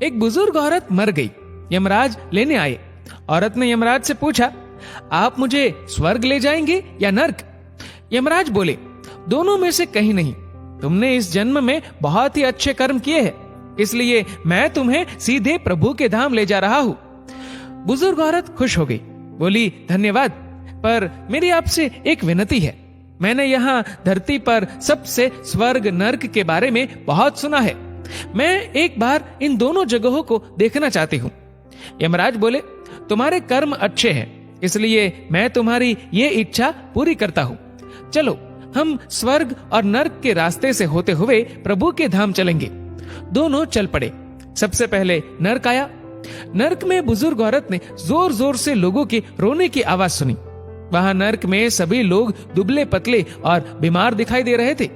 एक बुजुर्ग औरत मर गई। यमराज लेने आए। औरत ने यमराज से पूछा, आप मुझे स्वर्ग ले जाएंगे या नर्क? यमराज बोले, दोनों में से कहीं नहीं। तुमने इस जन्म में बहुत ही अच्छे कर्म किए हैं, इसलिए मैं तुम्हें सीधे प्रभु के धाम ले जा रहा हूं। बुजुर्ग औरत खुश हो गई, बोली, धन्यवाद, पर मेरी आपसे एक विनती है। मैंने यहाँ धरती पर सबसे स्वर्ग नर्क के बारे में बहुत सुना है। मैं एक बार इन दोनों जगहों को देखना चाहती हूँ। यमराज बोले, तुम्हारे कर्म अच्छे हैं, इसलिए मैं तुम्हारी ये इच्छा पूरी करता हूँ। चलो हम स्वर्ग और नर्क के रास्ते से होते हुए प्रभु के धाम चलेंगे। दोनों चल पड़े। सबसे पहले नर्क आया। नर्क में बुजुर्ग औरत ने जोर जोर से लोगों की रोने की आवाज सुनी। वहां नर्क में सभी लोग दुबले पतले और बीमार दिखाई दे रहे थे।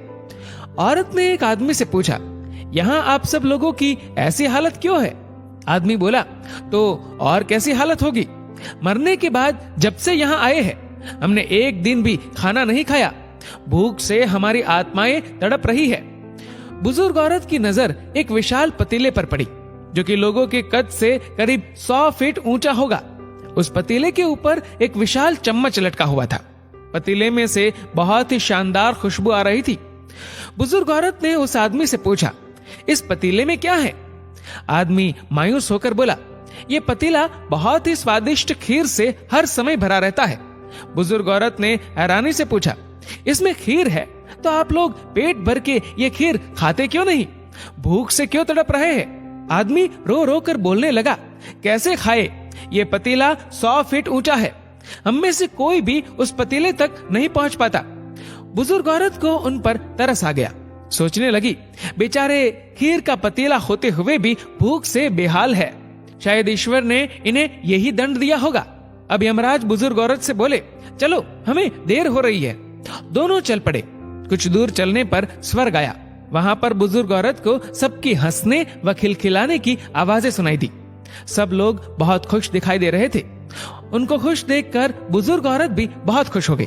औरत ने एक आदमी से पूछा, यहाँ आप सब लोगों की ऐसी हालत क्यों है? आदमी बोला, तो और कैसी हालत होगी? मरने के बाद जब से यहाँ आए हैं, हमने एक दिन भी खाना नहीं खाया। भूख से हमारी आत्माएं तड़प रही है। बुजुर्ग औरत की नजर एक विशाल पतीले पर पड़ी, जो कि लोगों के कद से करीब 100 फीट ऊंचा होगा। उस पतीले के ऊपर एक विशाल चम्मच लटका हुआ था। पतीले में से बहुत ही शानदार खुशबू आ रही थी। बुजुर्ग औरत ने उस आदमी से पूछा, इस पतीले में क्या है? आदमी मायूस होकर बोला, ये पतीला बहुत ही स्वादिष्ट खीर से हर समय भरा रहता है। बुजुर्ग औरत ने हैरानी से पूछा, इसमें खीर है तो आप लोग पेट भर के ये खीर खाते क्यों नहीं? भूख से क्यों तड़प रहे हैं? आदमी रो रो कर बोलने लगा, कैसे खाए? ये पतीला 100 फीट ऊंचा है। हम में से कोई भी उस पतीले तक नहीं पहुंच पाता। बुजुर्ग औरत को उन पर तरस आ गया। सोचने लगी, बेचारे खीर का पतीला होते हुए भी भूख से बेहाल है। शायद ईश्वर ने इन्हें यही दंड दिया होगा। अब यमराज बुजुर्ग औरत से बोले, चलो हमें देर हो रही है। दोनों चल पड़े। कुछ दूर चलने पर स्वर्ग आया। वहां पर बुजुर्ग औरत को सबकी हंसने व खिलखिलाने की आवाजें सुनाई दी। सब लोग बहुत खुश दिखाई दे रहे थे। उनको खुश देखकर बुजुर्ग औरत भी बहुत खुश हो गई।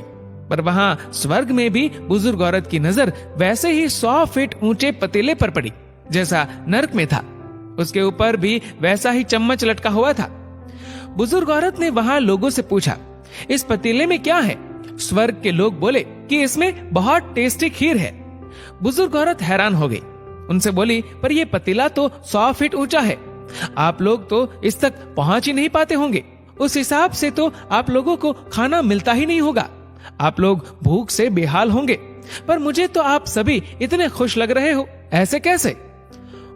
पर वहां स्वर्ग में भी बुजुर्ग औरत की नजर वैसे ही 100 फीट ऊंचे पतीले पर पड़ी जैसा नर्क में था। उसके ऊपर भी वैसा ही चम्मच लटका हुआ था। बुजुर्ग औरत ने वहां लोगों से पूछा, इस पतीले में क्या है? स्वर्ग के लोग बोले कि इसमें बहुत टेस्टी खीर है। बुजुर्ग औरत हैरान हो गई। उनसे बोली, पर यह पतीला तो 100 फीट ऊंचा है। आप लोग तो इस तक पहुंच ही नहीं पाते होंगे। उस हिसाब से तो आप लोगों को खाना मिलता ही नहीं होगा। आप लोग भूख से बेहाल होंगे। पर मुझे तो आप सभी इतने खुश लग रहे हो, ऐसे कैसे?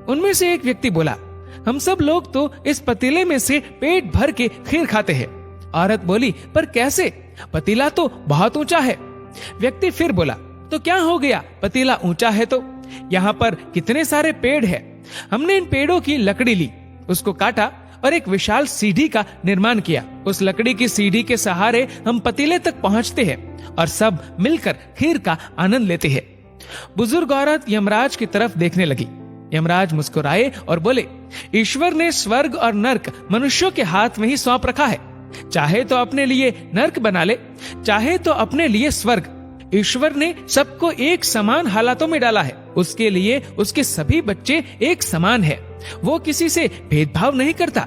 उनमें से एक व्यक्ति बोला, हम सब लोग तो इस पतीले में से पेट भर के खीर खाते हैं। औरत बोली, पर कैसे? पतीला तो बहुत ऊंचा है। व्यक्ति फिर बोला, तो क्या हो गया? पतीला ऊंचा है तो यहाँ पर कितने सारे पेड़ हैं। हमने इन पेड़ों की लकड़ी ली, उसको काटा और एक विशाल सीढ़ी का निर्माण किया। उस लकड़ी की सीढ़ी के सहारे हम पतीले तक पहुंचते हैं और सब मिलकर खीर का आनंद लेते हैं। बुजुर्ग औरत यमराज की तरफ देखने लगी। यमराज मुस्कुराए और बोले, ईश्वर ने स्वर्ग और नर्क मनुष्यों के हाथ में ही सौंप रखा है। चाहे तो अपने लिए नर्क बना ले, चाहे तो अपने लिए स्वर्ग। ईश्वर ने सबको एक समान हालातों में डाला है। उसके लिए उसके सभी बच्चे एक समान है। वो किसी से भेदभाव नहीं करता।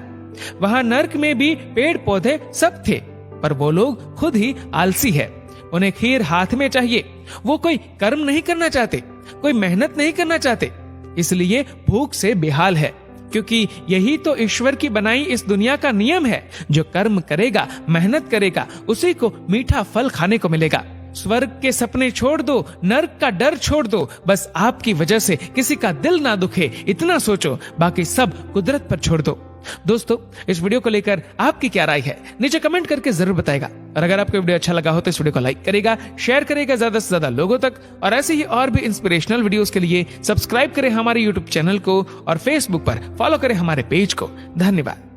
वहां नर्क में भी पेड़ पौधे सब थे, पर वो लोग खुद ही आलसी है। उन्हें खीर हाथ में चाहिए। वो कोई कर्म नहीं करना चाहते, कोई मेहनत नहीं करना चाहते, इसलिए भूख से बेहाल है। क्योंकि यही तो ईश्वर की बनाई इस दुनिया का नियम है। जो कर्म करेगा, मेहनत करेगा, उसी को मीठा फल खाने को मिलेगा। स्वर्ग के सपने छोड़ दो, नर्क का डर छोड़ दो। बस आपकी वजह से किसी का दिल ना दुखे, इतना सोचो। बाकी सब कुदरत पर छोड़ दो। दोस्तों, इस वीडियो को लेकर आपकी क्या राय है, नीचे कमेंट करके जरूर बताएगा। और अगर आपको वीडियो अच्छा लगा हो तो इस वीडियो को लाइक करेगा, शेयर करेगा ज्यादा से ज्यादा लोगों तक। और ऐसे ही और भी इंस्पिरेशनल वीडियोस के लिए सब्सक्राइब करें हमारे यूट्यूब चैनल को और फेसबुक पर फॉलो करें हमारे पेज को। धन्यवाद।